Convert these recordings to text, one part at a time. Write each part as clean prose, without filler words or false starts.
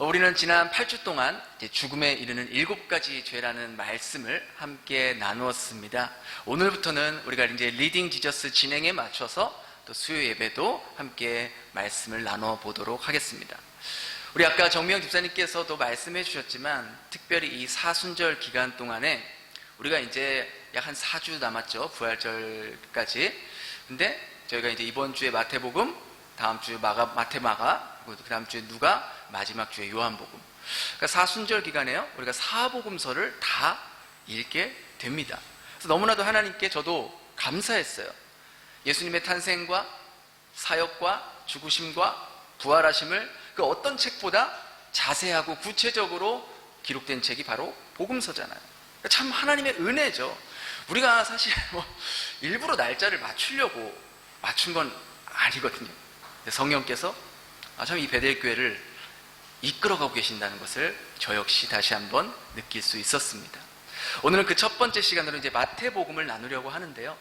우리는 지난 8주 동안 죽음에 이르는 7가지 죄라는 말씀을 함께 나누었습니다. 오늘부터는 우리가 이제 리딩 지저스 진행에 맞춰서 또 수요 예배도 함께 말씀을 나눠보도록 하겠습니다. 우리 아까 정미영 집사님께서도 말씀해 주셨지만 특별히 이 사순절 기간 동안에 우리가 이제 약 한 4주 남았죠. 부활절까지. 근데 저희가 이제 이번 주에 마태복음, 다음 주에 마태마가, 그 다음 주에 누가, 마지막 주에 요한복음. 그러니까 사순절 기간에요. 우리가 사복음서를 다 읽게 됩니다. 그래서 너무나도 하나님께 저도 감사했어요. 예수님의 탄생과 사역과 죽으심과 부활하심을 그 어떤 책보다 자세하고 구체적으로 기록된 책이 바로 복음서잖아요. 그러니까 참 하나님의 은혜죠. 우리가 사실 일부러 날짜를 맞추려고 맞춘 건 아니거든요. 성령께서 참 이 베델교회를 이끌어가고 계신다는 것을 저 역시 다시 한번 느낄 수 있었습니다. 오늘은 그 첫 번째 시간으로 이제 마태복음을 나누려고 하는데요.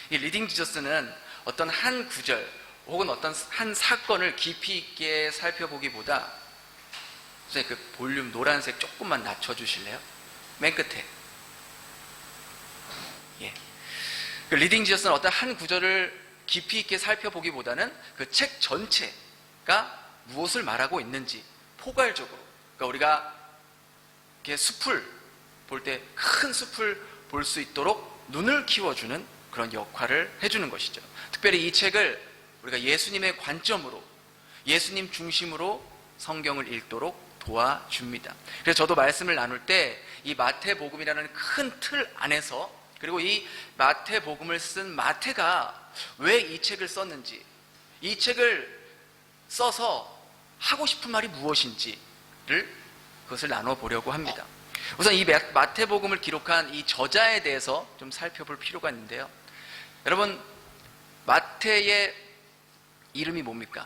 이 리딩 지저스는 어떤 한 구절 혹은 어떤 한 사건을 깊이 있게 살펴보기보다, 선생님 그 볼륨 노란색 조금만 낮춰주실래요? 맨 끝에. 예. 그 리딩 지저스는 어떤 한 구절을 깊이 있게 살펴보기보다는 그 책 전체가 무엇을 말하고 있는지 포괄적으로, 그러니까 우리가 이렇게 숲을 볼 때 큰 숲을 볼 수 있도록 눈을 키워주는 그런 역할을 해주는 것이죠. 특별히 이 책을 우리가 예수님의 관점으로, 예수님 중심으로 성경을 읽도록 도와줍니다. 그래서 저도 말씀을 나눌 때 이 마태복음이라는 큰 틀 안에서, 그리고 이 마태복음을 쓴 마태가 왜 이 책을 썼는지, 이 책을 써서 하고 싶은 말이 무엇인지를 그것을 나눠보려고 합니다. 우선 이 마태복음을 기록한 이 저자에 대해서 좀 살펴볼 필요가 있는데요. 여러분, 마태의 이름이 뭡니까?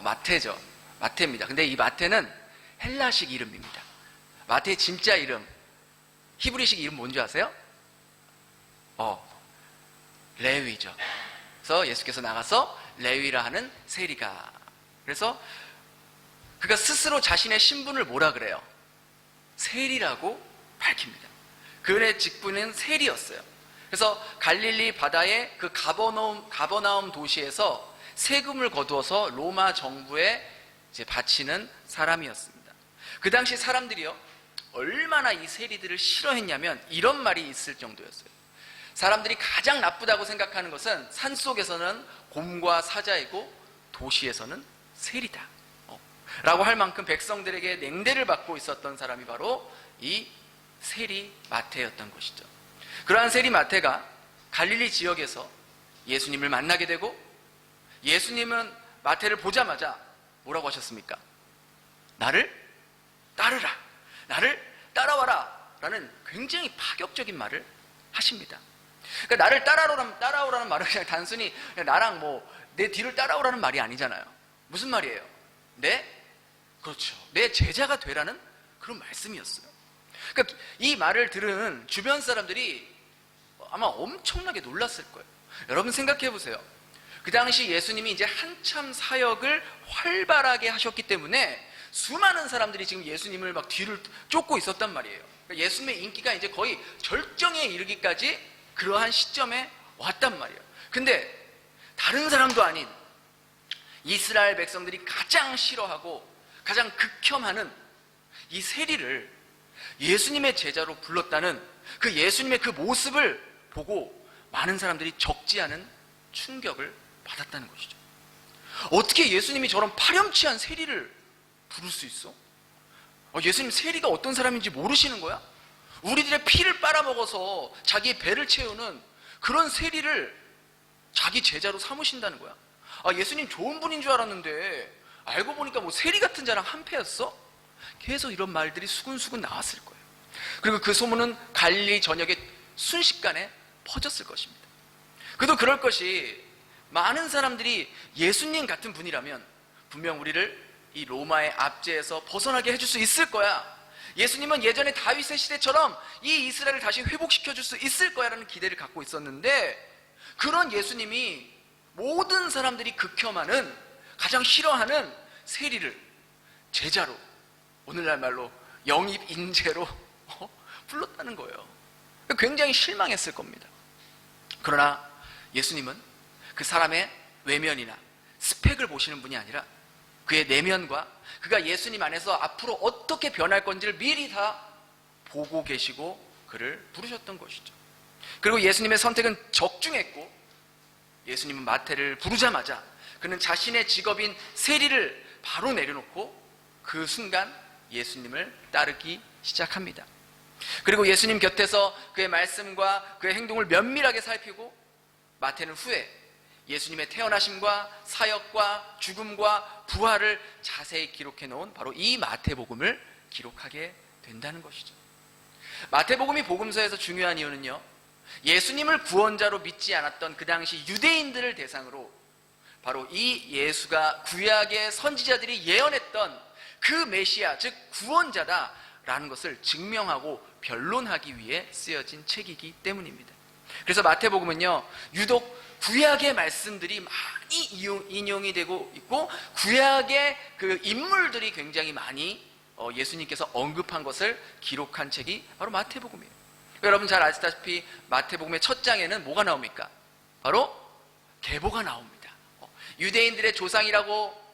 마태죠. 마태입니다. 근데 이 마태는 헬라식 이름입니다. 마태의 진짜 이름, 히브리식 이름 뭔지 아세요? 레위죠. 그래서 예수께서 나가서 레위라 하는 세리가, 그래서 그가 스스로 자신의 신분을 뭐라 그래요? 세리라고 밝힙니다. 그의 직분은 세리였어요. 그래서 갈릴리 바다의 그 가버나움 도시에서 세금을 거두어서 로마 정부에 이제 바치는 사람이었습니다. 그 당시 사람들이요, 얼마나 이 세리들을 싫어했냐면 이런 말이 있을 정도였어요. 사람들이 가장 나쁘다고 생각하는 것은 산속에서는 곰과 사자이고 도시에서는 세리다 라고 할 만큼 백성들에게 냉대를 받고 있었던 사람이 바로 이 세리 마태였던 것이죠. 그러한 세리 마태가 갈릴리 지역에서 예수님을 만나게 되고, 예수님은 마태를 보자마자 뭐라고 하셨습니까? 나를 따르라, 나를 따라와라 라는 굉장히 파격적인 말을 하십니다. 그러니까 나를 따라오라는 말은 그냥 단순히 그냥 나랑 내 뒤를 따라오라는 말이 아니잖아요. 무슨 말이에요? 그렇죠. 내 제자가 되라는 그런 말씀이었어요. 그러니까 이 말을 들은 주변 사람들이 아마 엄청나게 놀랐을 거예요. 여러분 생각해 보세요. 그 당시 예수님이 이제 한참 사역을 활발하게 하셨기 때문에 수많은 사람들이 지금 예수님을 막 뒤를 쫓고 있었단 말이에요. 그러니까 예수님의 인기가 이제 거의 절정에 이르기까지 그러한 시점에 왔단 말이에요. 근데 다른 사람도 아닌 이스라엘 백성들이 가장 싫어하고 가장 극혐하는 이 세리를 예수님의 제자로 불렀다는 그 예수님의 그 모습을 보고 많은 사람들이 적지 않은 충격을 받았다는 것이죠. 어떻게 예수님이 저런 파렴치한 세리를 부를 수 있어? 예수님 세리가 어떤 사람인지 모르시는 거야? 우리들의 피를 빨아먹어서 자기의 배를 채우는 그런 세리를 자기 제자로 삼으신다는 거야. 예수님 좋은 분인 줄 알았는데 알고 보니까 세리 같은 자랑 한패였어? 계속 이런 말들이 수근수근 나왔을 거예요. 그리고 그 소문은 갈릴리 전역에 순식간에 퍼졌을 것입니다. 그도 그럴 것이, 많은 사람들이 예수님 같은 분이라면 분명 우리를 이 로마의 압제에서 벗어나게 해줄 수 있을 거야. 예수님은 예전에 다윗의 시대처럼 이 이스라엘을 다시 회복시켜줄 수 있을 거야 라는 기대를 갖고 있었는데, 그런 예수님이 모든 사람들이 극혐하는, 가장 싫어하는 세리를 제자로, 오늘날 말로 영입 인재로 불렀다는 거예요. 굉장히 실망했을 겁니다. 그러나 예수님은 그 사람의 외면이나 스펙을 보시는 분이 아니라 그의 내면과 그가 예수님 안에서 앞으로 어떻게 변할 건지를 미리 다 보고 계시고 그를 부르셨던 것이죠. 그리고 예수님의 선택은 적중했고, 예수님은 마태를 부르자마자 그는 자신의 직업인 세리를 바로 내려놓고 그 순간 예수님을 따르기 시작합니다. 그리고 예수님 곁에서 그의 말씀과 그의 행동을 면밀하게 살피고, 마태는 후에 예수님의 태어나심과 사역과 죽음과 부활을 자세히 기록해 놓은 바로 이 마태복음을 기록하게 된다는 것이죠. 마태복음이 복음서에서 중요한 이유는요, 예수님을 구원자로 믿지 않았던 그 당시 유대인들을 대상으로 바로 이 예수가 구약의 선지자들이 예언했던 그 메시아, 즉 구원자다라는 것을 증명하고 변론하기 위해 쓰여진 책이기 때문입니다. 그래서 마태복음은요, 유독 구약의 말씀들이 많이 인용이 되고 있고, 구약의 그 인물들이 굉장히 많이 예수님께서 언급한 것을 기록한 책이 바로 마태복음이에요. 여러분 잘 아시다시피 마태복음의 첫 장에는 뭐가 나옵니까? 바로 계보가 나옵니다. 유대인들의 조상이라고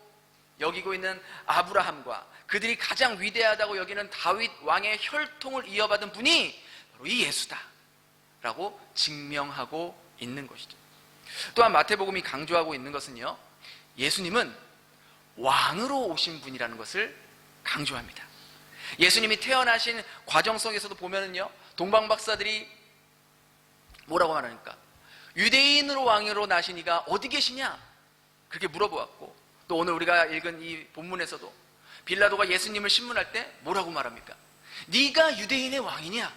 여기고 있는 아브라함과 그들이 가장 위대하다고 여기는 다윗 왕의 혈통을 이어받은 분이 바로 이 예수다 라고 증명하고 있는 것이죠. 또한 마태복음이 강조하고 있는 것은요, 예수님은 왕으로 오신 분이라는 것을 강조합니다. 예수님이 태어나신 과정 속에서도 보면은요, 동방박사들이 뭐라고 말하니까, 유대인으로 왕으로 나시니가 어디 계시냐 그렇게 물어보았고, 또 오늘 우리가 읽은 이 본문에서도 빌라도가 예수님을 신문할 때 뭐라고 말합니까? 네가 유대인의 왕이냐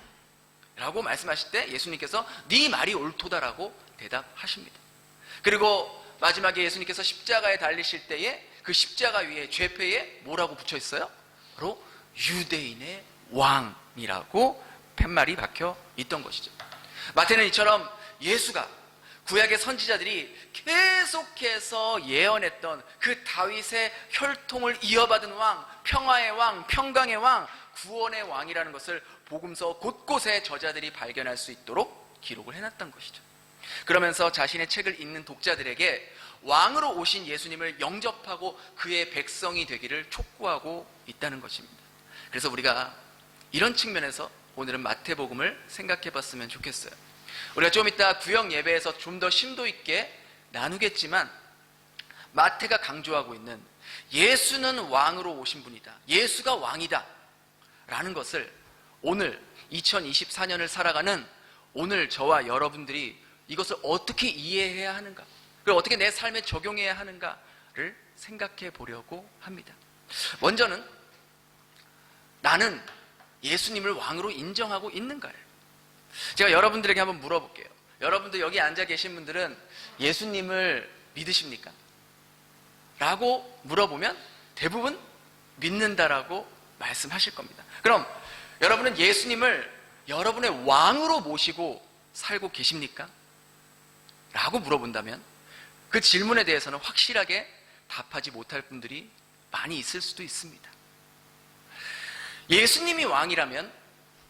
라고 말씀하실 때 예수님께서 네 말이 옳도다라고 대답하십니다. 그리고 마지막에 예수님께서 십자가에 달리실 때에 그 십자가 위에 죄패에 뭐라고 붙여 있어요? 바로 유대인의 왕이라고 팻말이 박혀 있던 것이죠. 마태는 이처럼 예수가 구약의 선지자들이 계속해서 예언했던 그 다윗의 혈통을 이어받은 왕, 평화의 왕, 평강의 왕, 구원의 왕이라는 것을 복음서 곳곳에 저자들이 발견할 수 있도록 기록을 해놨던 것이죠. 그러면서 자신의 책을 읽는 독자들에게 왕으로 오신 예수님을 영접하고 그의 백성이 되기를 촉구하고 있다는 것입니다. 그래서 우리가 이런 측면에서 오늘은 마태복음을 생각해 봤으면 좋겠어요. 우리가 좀 이따 구역 예배에서 좀 더 심도 있게 나누겠지만, 마태가 강조하고 있는 예수는 왕으로 오신 분이다, 예수가 왕이다 라는 것을 오늘 2024년을 살아가는 오늘 저와 여러분들이 이것을 어떻게 이해해야 하는가, 그리고 어떻게 내 삶에 적용해야 하는가를 생각해 보려고 합니다. 먼저는 나는 예수님을 왕으로 인정하고 있는가요? 제가 여러분들에게 한번 물어볼게요. 여러분들 여기 앉아 계신 분들은 예수님을 믿으십니까? 라고 물어보면 대부분 믿는다라고 말씀하실 겁니다. 그럼 여러분은 예수님을 여러분의 왕으로 모시고 살고 계십니까? 라고 물어본다면 그 질문에 대해서는 확실하게 답하지 못할 분들이 많이 있을 수도 있습니다. 예수님이 왕이라면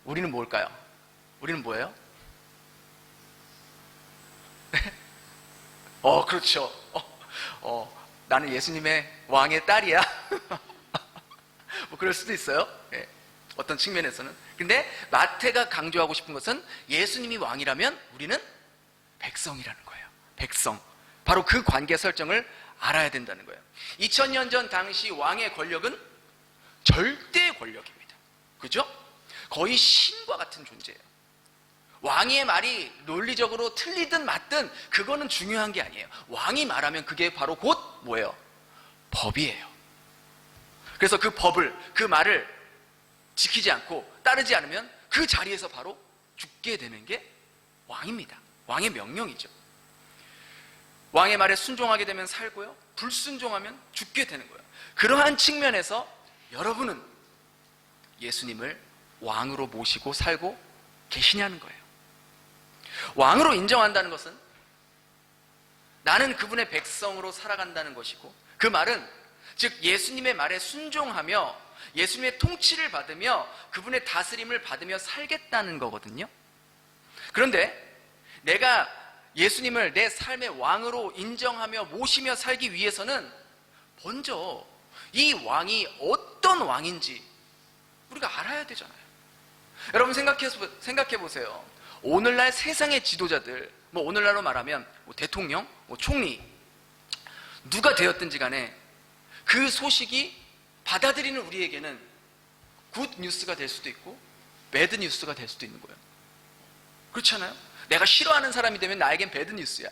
우리는 뭘까요? 우리는 뭐예요? 그렇죠. 나는 예수님의 왕의 딸이야. 뭐 그럴 수도 있어요. 네. 어떤 측면에서는. 근데 마태가 강조하고 싶은 것은 예수님이 왕이라면 우리는 백성이라는 거예요. 백성. 바로 그 관계 설정을 알아야 된다는 거예요. 2000년 전 당시 왕의 권력은 절대 권력입니다. 그죠? 거의 신과 같은 존재예요. 왕의 말이 논리적으로 틀리든 맞든 그거는 중요한 게 아니에요. 왕이 말하면 그게 바로 곧 뭐예요? 법이에요. 그래서 그 법을, 그 말을 지키지 않고 따르지 않으면 그 자리에서 바로 죽게 되는 게 왕입니다. 왕의 명령이죠. 왕의 말에 순종하게 되면 살고요, 불순종하면 죽게 되는 거예요. 그러한 측면에서 여러분은 예수님을 왕으로 모시고 살고 계시냐는 거예요. 왕으로 인정한다는 것은 나는 그분의 백성으로 살아간다는 것이고, 그 말은 즉 예수님의 말에 순종하며 예수님의 통치를 받으며 그분의 다스림을 받으며 살겠다는 거거든요. 그런데 내가 예수님을 내 삶의 왕으로 인정하며 모시며 살기 위해서는 먼저 이 왕이 어떤 왕인지 우리가 알아야 되잖아요. 여러분 생각해 보세요. 오늘날 세상의 지도자들, 오늘날로 말하면 대통령, 총리, 누가 되었든지 간에 그 소식이 받아들이는 우리에게는 굿 뉴스가 될 수도 있고 배드 뉴스가 될 수도 있는 거예요. 그렇지 않아요? 내가 싫어하는 사람이 되면 나에겐 배드 뉴스야.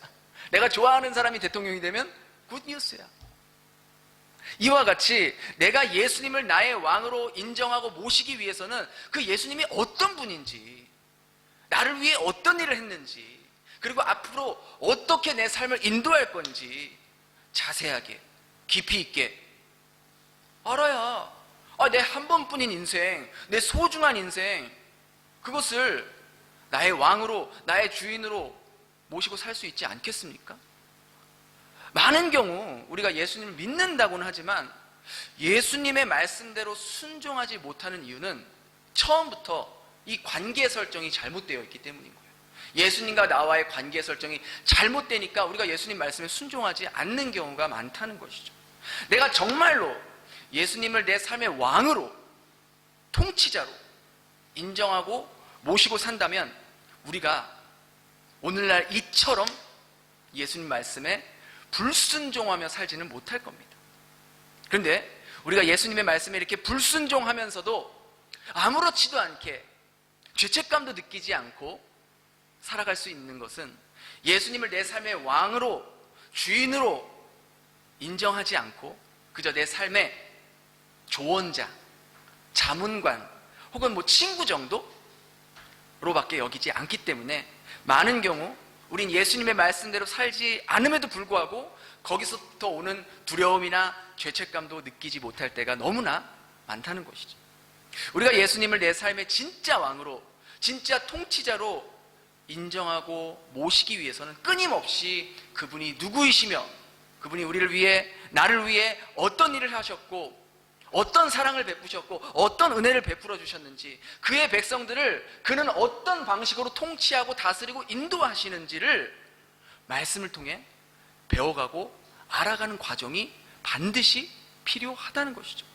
내가 좋아하는 사람이 대통령이 되면 굿 뉴스야. 이와 같이 내가 예수님을 나의 왕으로 인정하고 모시기 위해서는 그 예수님이 어떤 분인지, 나를 위해 어떤 일을 했는지, 그리고 앞으로 어떻게 내 삶을 인도할 건지 자세하게 깊이 있게 알아야 내 한 번뿐인 인생, 내 소중한 인생, 그것을 나의 왕으로, 나의 주인으로 모시고 살 수 있지 않겠습니까? 많은 경우 우리가 예수님을 믿는다고는 하지만 예수님의 말씀대로 순종하지 못하는 이유는 처음부터 이 관계 설정이 잘못되어 있기 때문인 거예요. 예수님과 나와의 관계 설정이 잘못되니까 우리가 예수님 말씀에 순종하지 않는 경우가 많다는 것이죠. 내가 정말로 예수님을 내 삶의 왕으로, 통치자로 인정하고 모시고 산다면 우리가 오늘날 이처럼 예수님 말씀에 불순종하며 살지는 못할 겁니다. 그런데 우리가 예수님의 말씀에 이렇게 불순종하면서도 아무렇지도 않게 죄책감도 느끼지 않고 살아갈 수 있는 것은 예수님을 내 삶의 왕으로, 주인으로 인정하지 않고 그저 내 삶의 조언자, 자문관 혹은 친구 정도로밖에 여기지 않기 때문에 많은 경우 우린 예수님의 말씀대로 살지 않음에도 불구하고 거기서부터 오는 두려움이나 죄책감도 느끼지 못할 때가 너무나 많다는 것이죠. 우리가 예수님을 내 삶의 진짜 왕으로, 진짜 통치자로 인정하고 모시기 위해서는 끊임없이 그분이 누구이시며 그분이 우리를 위해, 나를 위해 어떤 일을 하셨고 어떤 사랑을 베푸셨고 어떤 은혜를 베풀어 주셨는지, 그의 백성들을 그는 어떤 방식으로 통치하고 다스리고 인도하시는지를 말씀을 통해 배워가고 알아가는 과정이 반드시 필요하다는 것이죠.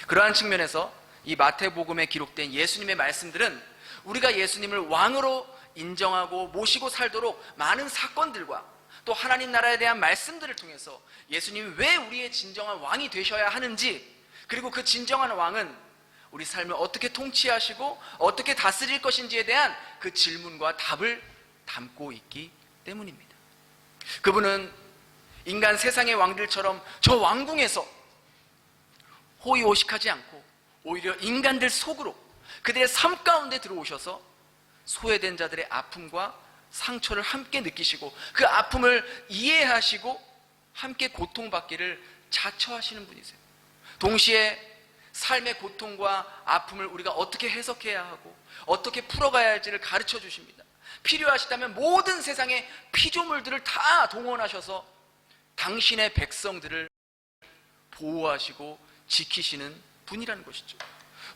그러한 측면에서 이 마태복음에 기록된 예수님의 말씀들은 우리가 예수님을 왕으로 인정하고 모시고 살도록 많은 사건들과 또 하나님 나라에 대한 말씀들을 통해서 예수님이 왜 우리의 진정한 왕이 되셔야 하는지, 그리고 그 진정한 왕은 우리 삶을 어떻게 통치하시고 어떻게 다스릴 것인지에 대한 그 질문과 답을 담고 있기 때문입니다. 그분은 인간 세상의 왕들처럼 저 왕궁에서 호의호식하지 않고 오히려 인간들 속으로 그들의 삶 가운데 들어오셔서 소외된 자들의 아픔과 상처를 함께 느끼시고 그 아픔을 이해하시고 함께 고통받기를 자처하시는 분이세요. 동시에 삶의 고통과 아픔을 우리가 어떻게 해석해야 하고 어떻게 풀어가야 할지를 가르쳐 주십니다. 필요하시다면 모든 세상의 피조물들을 다 동원하셔서 당신의 백성들을 보호하시고 지키시는 분이라는 것이죠.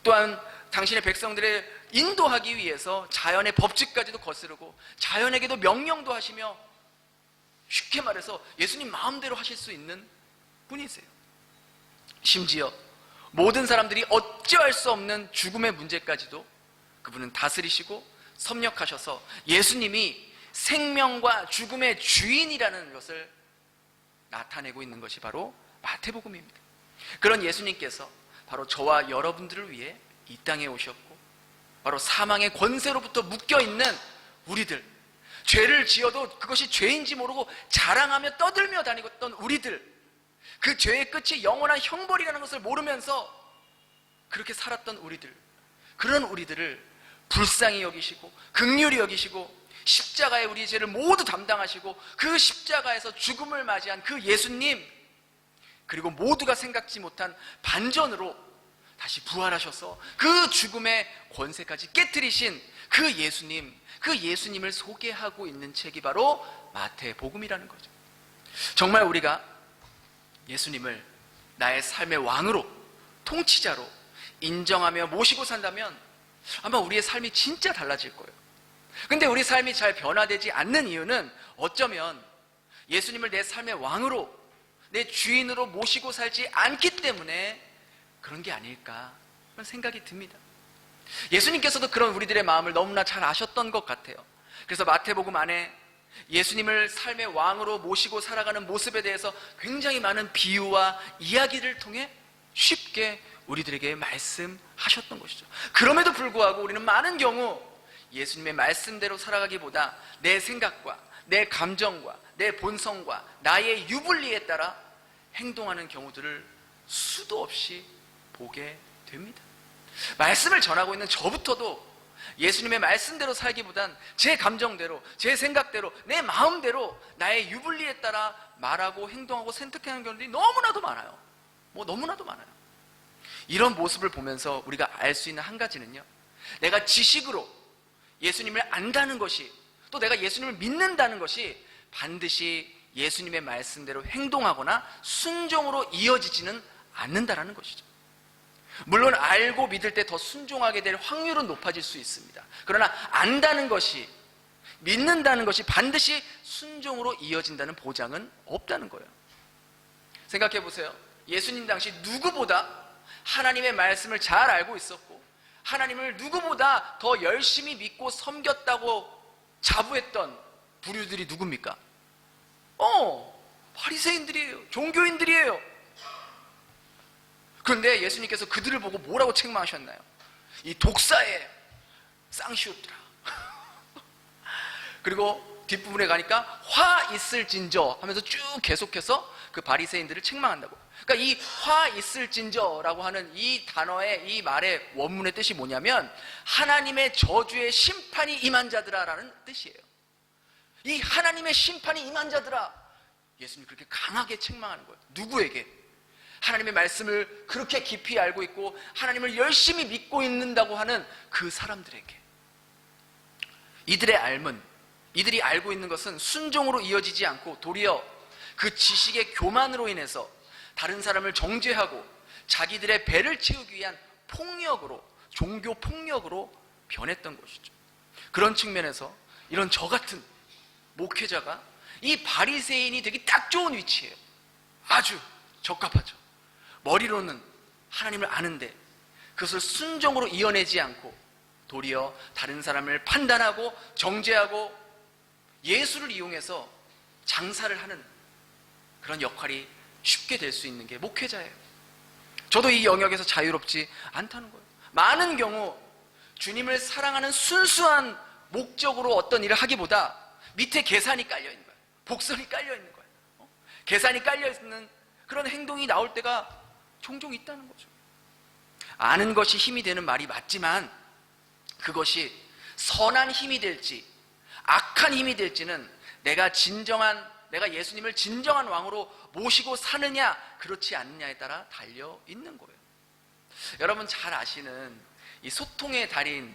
또한 당신의 백성들을 인도하기 위해서 자연의 법칙까지도 거스르고 자연에게도 명령도 하시며 쉽게 말해서 예수님 마음대로 하실 수 있는 분이세요. 심지어 모든 사람들이 어찌할 수 없는 죽음의 문제까지도 그분은 다스리시고 섭렵하셔서 예수님이 생명과 죽음의 주인이라는 것을 나타내고 있는 것이 바로 마태복음입니다. 그런 예수님께서 바로 저와 여러분들을 위해 이 땅에 오셨고 바로 사망의 권세로부터 묶여있는 우리들, 죄를 지어도 그것이 죄인지 모르고 자랑하며 떠들며 다니던 우리들, 그 죄의 끝이 영원한 형벌이라는 것을 모르면서 그렇게 살았던 우리들, 그런 우리들을 불쌍히 여기시고 긍휼히 여기시고 십자가에 우리의 죄를 모두 담당하시고 그 십자가에서 죽음을 맞이한 그 예수님, 그리고 모두가 생각지 못한 반전으로 다시 부활하셔서 그 죽음의 권세까지 깨뜨리신 그 예수님, 그 예수님을 소개하고 있는 책이 바로 마태복음이라는 거죠. 정말 우리가 예수님을 나의 삶의 왕으로, 통치자로 인정하며 모시고 산다면 아마 우리의 삶이 진짜 달라질 거예요. 근데 우리 삶이 잘 변화되지 않는 이유는 어쩌면 예수님을 내 삶의 왕으로, 내 주인으로 모시고 살지 않기 때문에 그런 게 아닐까 그런 생각이 듭니다. 예수님께서도 그런 우리들의 마음을 너무나 잘 아셨던 것 같아요. 그래서 마태복음 안에 예수님을 삶의 왕으로 모시고 살아가는 모습에 대해서 굉장히 많은 비유와 이야기를 통해 쉽게 우리들에게 말씀하셨던 것이죠. 그럼에도 불구하고 우리는 많은 경우 예수님의 말씀대로 살아가기보다 내 생각과 내 감정과 내 본성과 나의 유불리에 따라 행동하는 경우들을 수도 없이 보게 됩니다. 말씀을 전하고 있는 저부터도 예수님의 말씀대로 살기보단 제 감정대로, 제 생각대로, 내 마음대로 나의 유불리에 따라 말하고 행동하고 선택하는 경우들이 너무나도 많아요. 너무나도 많아요. 이런 모습을 보면서 우리가 알 수 있는 한 가지는요, 내가 지식으로 예수님을 안다는 것이, 또 내가 예수님을 믿는다는 것이 반드시 예수님의 말씀대로 행동하거나 순종으로 이어지지는 않는다라는 것이죠. 물론 알고 믿을 때 더 순종하게 될 확률은 높아질 수 있습니다. 그러나 안다는 것이, 믿는다는 것이 반드시 순종으로 이어진다는 보장은 없다는 거예요. 생각해 보세요. 예수님 당시 누구보다 하나님의 말씀을 잘 알고 있었고 하나님을 누구보다 더 열심히 믿고 섬겼다고 자부했던 부류들이 누굽니까? 바리새인들이에요. 종교인들이에요. 그런데 예수님께서 그들을 보고 뭐라고 책망하셨나요? 이 독사의 쌍시옷들아. 그리고 뒷부분에 가니까 화 있을진저 하면서 쭉 계속해서 그 바리새인들을 책망한다고. 그러니까 이 화 있을진저라고 하는 이 단어의, 이 말의 원문의 뜻이 뭐냐면 하나님의 저주의 심판이 임한 자들아라는 뜻이에요. 이 하나님의 심판이 임한 자들아, 예수님이 그렇게 강하게 책망하는 거예요. 누구에게? 하나님의 말씀을 그렇게 깊이 알고 있고 하나님을 열심히 믿고 있는다고 하는 그 사람들에게. 이들의 알문, 이들이 알고 있는 것은 순종으로 이어지지 않고 도리어 그 지식의 교만으로 인해서 다른 사람을 정죄하고 자기들의 배를 채우기 위한 폭력으로, 종교 폭력으로 변했던 것이죠. 그런 측면에서 이런 저 같은 목회자가 이 바리새인이 되기 딱 좋은 위치예요. 아주 적합하죠. 머리로는 하나님을 아는데 그것을 순종으로 이어내지 않고 도리어 다른 사람을 판단하고 정죄하고 예수를 이용해서 장사를 하는 그런 역할이 쉽게 될 수 있는 게 목회자예요. 저도 이 영역에서 자유롭지 않다는 거예요. 많은 경우 주님을 사랑하는 순수한 목적으로 어떤 일을 하기보다 밑에 계산이 깔려 있는 거예요. 복선이 깔려 있는 거예요. 계산이 깔려 있는 그런 행동이 나올 때가 종종 있다는 거죠. 아는 것이 힘이 되는 말이 맞지만 그것이 선한 힘이 될지 악한 힘이 될지는 내가 예수님을 진정한 왕으로 모시고 사느냐 그렇지 않느냐에 따라 달려 있는 거예요. 여러분 잘 아시는 이 소통의 달인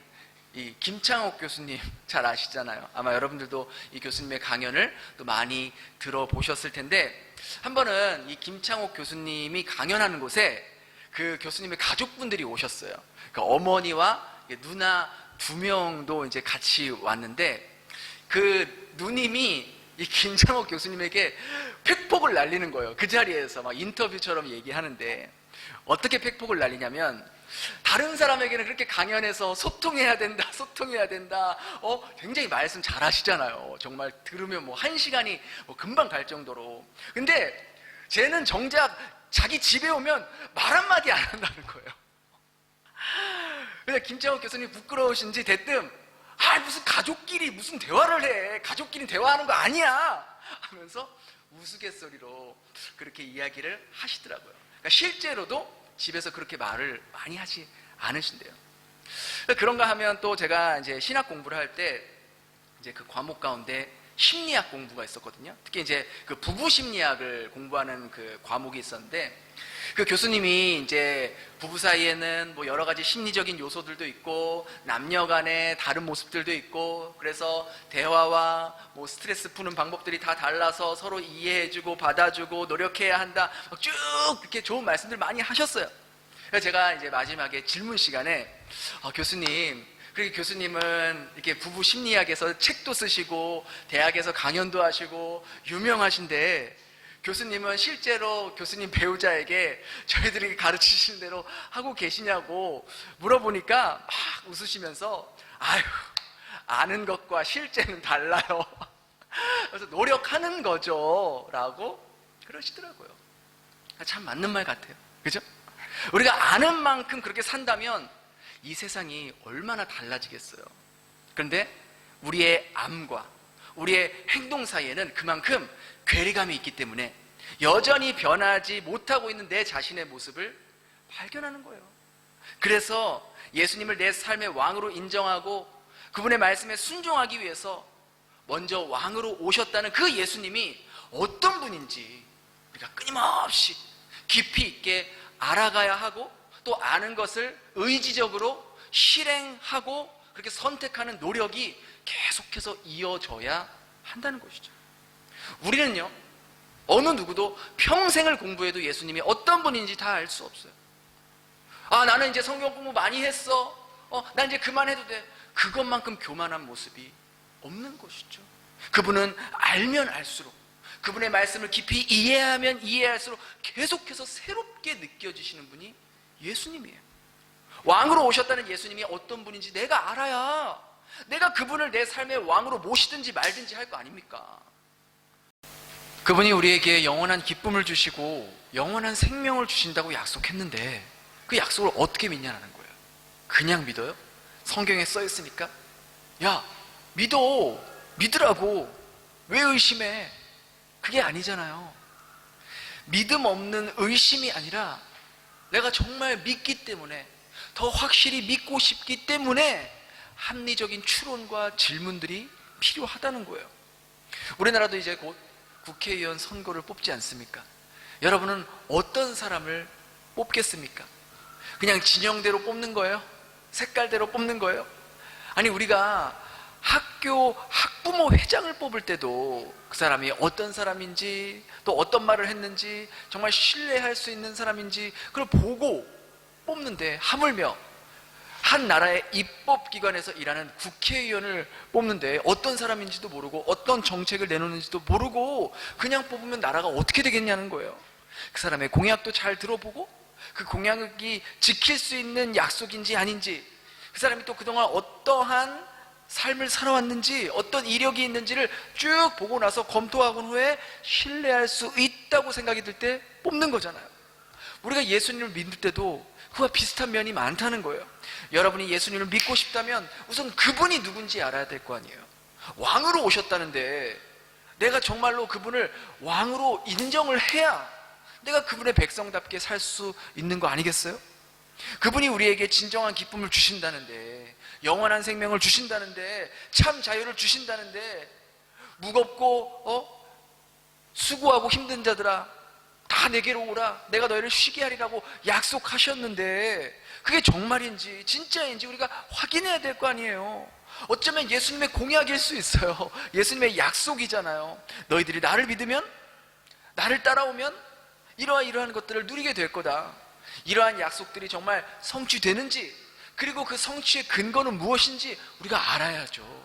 이 김창옥 교수님 잘 아시잖아요. 아마 여러분들도 이 교수님의 강연을 또 많이 들어보셨을 텐데, 한 번은 이 김창옥 교수님이 강연하는 곳에 그 교수님의 가족분들이 오셨어요. 그러니까 어머니와 누나 2명도 이제 같이 왔는데, 그 누님이 이 김창옥 교수님에게 팩폭을 날리는 거예요. 그 자리에서 막 인터뷰처럼 얘기하는데, 어떻게 팩폭을 날리냐면 다른 사람에게는 그렇게 강연해서 소통해야 된다, 굉장히 말씀 잘 하시잖아요. 정말 들으면 뭐 1시간이 금방 갈 정도로. 근데 쟤는 정작 자기 집에 오면 말 한마디 안 한다는 거예요. 근데 김창옥 교수님 부끄러우신지 대뜸 무슨 가족끼리 무슨 대화를 해, 가족끼리 대화하는 거 아니야 하면서 우스갯소리로 그렇게 이야기를 하시더라고요. 그러니까 실제로도 집에서 그렇게 말을 많이 하지 않으신대요. 그런가 하면 또 제가 이제 신학 공부를 할 때 이제 그 과목 가운데 심리학 공부가 있었거든요. 특히 이제 그 부부 심리학을 공부하는 그 과목이 있었는데, 그 교수님이 이제 부부 사이에는 뭐 여러 가지 심리적인 요소들도 있고 남녀 간의 다른 모습들도 있고 그래서 대화와 뭐 스트레스 푸는 방법들이 다 달라서 서로 이해해주고 받아주고 노력해야 한다. 쭉 이렇게 좋은 말씀들 많이 하셨어요. 그래서 제가 이제 마지막에 질문 시간에 교수님, 그리고 교수님은 이렇게 부부 심리학에서 책도 쓰시고 대학에서 강연도 하시고 유명하신데 교수님은 실제로 교수님 배우자에게 저희들이 가르치시는 대로 하고 계시냐고 물어보니까 막 웃으시면서 아유, 아는 것과 실제는 달라요. 그래서 노력하는 거죠 라고 그러시더라고요. 참 맞는 말 같아요. 그죠? 우리가 아는 만큼 그렇게 산다면 이 세상이 얼마나 달라지겠어요. 그런데 우리의 암과 우리의 행동 사이에는 그만큼 괴리감이 있기 때문에 여전히 변하지 못하고 있는 내 자신의 모습을 발견하는 거예요. 그래서 예수님을 내 삶의 왕으로 인정하고 그분의 말씀에 순종하기 위해서 먼저 왕으로 오셨다는 그 예수님이 어떤 분인지 우리가 끊임없이 깊이 있게 알아가야 하고 또 아는 것을 의지적으로 실행하고 그렇게 선택하는 노력이 계속해서 이어져야 한다는 것이죠. 우리는요, 어느 누구도 평생을 공부해도 예수님이 어떤 분인지 다 알 수 없어요. 나는 이제 성경 공부 많이 했어. 난 이제 그만해도 돼. 그것만큼 교만한 모습이 없는 것이죠. 그분은 알면 알수록, 그분의 말씀을 깊이 이해하면 이해할수록 계속해서 새롭게 느껴지시는 분이 예수님이에요. 왕으로 오셨다는 예수님이 어떤 분인지 내가 알아야 내가 그분을 내 삶의 왕으로 모시든지 말든지 할 거 아닙니까? 그분이 우리에게 영원한 기쁨을 주시고 영원한 생명을 주신다고 약속했는데 그 약속을 어떻게 믿냐는 거예요. 그냥 믿어요? 성경에 써 있으니까? 야, 믿으라고. 왜 의심해? 그게 아니잖아요. 믿음 없는 의심이 아니라 내가 정말 믿기 때문에, 더 확실히 믿고 싶기 때문에 합리적인 추론과 질문들이 필요하다는 거예요. 우리나라도 이제 곧 국회의원 선거를 뽑지 않습니까? 여러분은 어떤 사람을 뽑겠습니까? 그냥 진영대로 뽑는 거예요? 색깔대로 뽑는 거예요? 아니, 우리가 학교 학부모 회장을 뽑을 때도 그 사람이 어떤 사람인지 또 어떤 말을 했는지 정말 신뢰할 수 있는 사람인지 그걸 보고 뽑는데, 하물며 한 나라의 입법기관에서 일하는 국회의원을 뽑는데 어떤 사람인지도 모르고 어떤 정책을 내놓는지도 모르고 그냥 뽑으면 나라가 어떻게 되겠냐는 거예요. 그 사람의 공약도 잘 들어보고 그 공약이 지킬 수 있는 약속인지 아닌지, 그 사람이 또 그동안 어떠한 삶을 살아왔는지 어떤 이력이 있는지를 쭉 보고 나서 검토하고 후에 신뢰할 수 있다고 생각이 들 때 뽑는 거잖아요. 우리가 예수님을 믿을 때도 그와 비슷한 면이 많다는 거예요. 여러분이 예수님을 믿고 싶다면 우선 그분이 누군지 알아야 될 거 아니에요. 왕으로 오셨다는데 내가 정말로 그분을 왕으로 인정을 해야 내가 그분의 백성답게 살 수 있는 거 아니겠어요? 그분이 우리에게 진정한 기쁨을 주신다는데, 영원한 생명을 주신다는데, 참 자유를 주신다는데, 무겁고 수고하고 힘든 자들아 다 내게로 오라, 내가 너희를 쉬게 하리라고 약속하셨는데 그게 정말인지 진짜인지 우리가 확인해야 될 거 아니에요. 어쩌면 예수님의 공약일 수 있어요. 예수님의 약속이잖아요. 너희들이 나를 믿으면, 나를 따라오면 이러한 것들을 누리게 될 거다. 이러한 약속들이 정말 성취되는지, 그리고 그 성취의 근거는 무엇인지 우리가 알아야죠.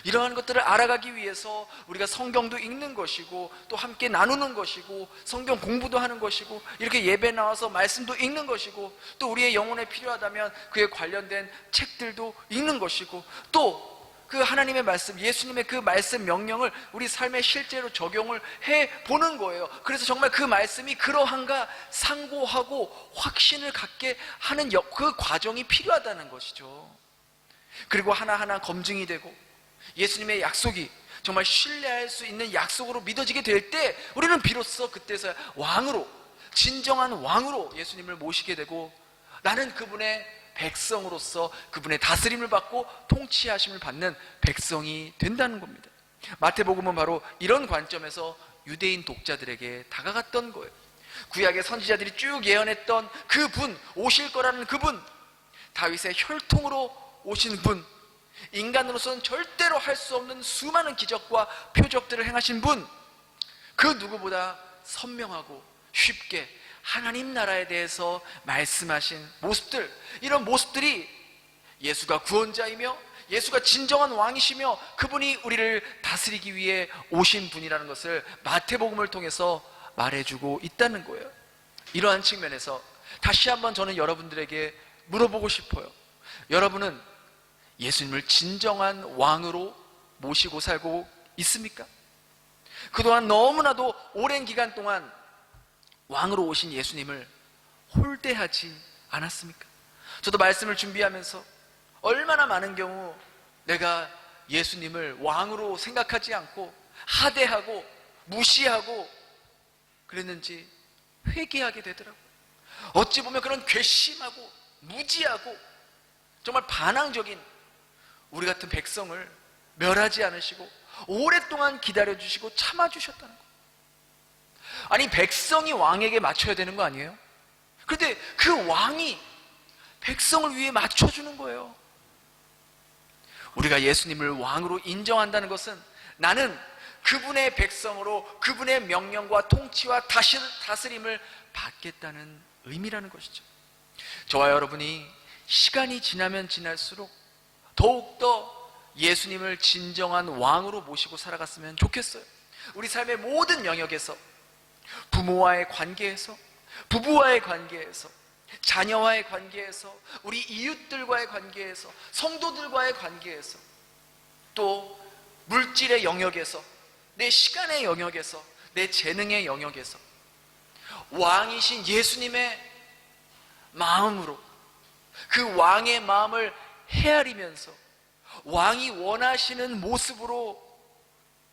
이러한 것들을 알아가기 위해서 우리가 성경도 읽는 것이고 또 함께 나누는 것이고 성경 공부도 하는 것이고 이렇게 예배 나와서 말씀도 읽는 것이고 또 우리의 영혼에 필요하다면 그에 관련된 책들도 읽는 것이고 또 그 하나님의 말씀, 예수님의 그 말씀 명령을 우리 삶에 실제로 적용을 해보는 거예요. 그래서 정말 그 말씀이 그러한가 상고하고 확신을 갖게 하는 그 과정이 필요하다는 것이죠. 그리고 하나하나 검증이 되고 예수님의 약속이 정말 신뢰할 수 있는 약속으로 믿어지게 될 때 우리는 비로소 그때서야 왕으로, 진정한 왕으로 예수님을 모시게 되고 나는 그분의 백성으로서 그분의 다스림을 받고 통치하심을 받는 백성이 된다는 겁니다. 마태복음은 바로 이런 관점에서 유대인 독자들에게 다가갔던 거예요. 구약의 선지자들이 쭉 예언했던 그분, 오실 거라는 그분, 다윗의 혈통으로 오신 분, 인간으로서는 절대로 할 수 없는 수많은 기적과 표적들을 행하신 분, 그 누구보다 선명하고 쉽게 하나님 나라에 대해서 말씀하신 모습들, 이런 모습들이 예수가 구원자이며 예수가 진정한 왕이시며 그분이 우리를 다스리기 위해 오신 분이라는 것을 마태복음을 통해서 말해주고 있다는 거예요. 이러한 측면에서 다시 한번 저는 여러분들에게 물어보고 싶어요. 여러분은 예수님을 진정한 왕으로 모시고 살고 있습니까? 그동안 너무나도 오랜 기간 동안 왕으로 오신 예수님을 홀대하지 않았습니까? 저도 말씀을 준비하면서 얼마나 많은 경우 내가 예수님을 왕으로 생각하지 않고 하대하고 무시하고 그랬는지 회개하게 되더라고요. 어찌 보면 그런 괘씸하고 무지하고 정말 반항적인 우리 같은 백성을 멸하지 않으시고 오랫동안 기다려주시고 참아주셨다는 거예요. 아니, 백성이 왕에게 맞춰야 되는 거 아니에요? 그런데 그 왕이 백성을 위해 맞춰주는 거예요. 우리가 예수님을 왕으로 인정한다는 것은 나는 그분의 백성으로 그분의 명령과 통치와 다스림을 받겠다는 의미라는 것이죠. 저와 여러분이 시간이 지나면 지날수록 더욱더 예수님을 진정한 왕으로 모시고 살아갔으면 좋겠어요. 우리 삶의 모든 영역에서, 부모와의 관계에서, 부부와의 관계에서, 자녀와의 관계에서, 우리 이웃들과의 관계에서, 성도들과의 관계에서, 또 물질의 영역에서, 내 시간의 영역에서, 내 재능의 영역에서 왕이신 예수님의 마음으로, 그 왕의 마음을 헤아리면서 왕이 원하시는 모습으로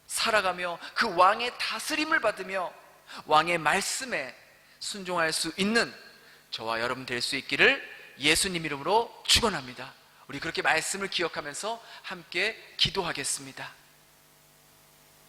살아가며 그 왕의 다스림을 받으며 왕의 말씀에 순종할 수 있는 저와 여러분 될 수 있기를 예수님 이름으로 축원합니다. 우리 그렇게 말씀을 기억하면서 함께 기도하겠습니다.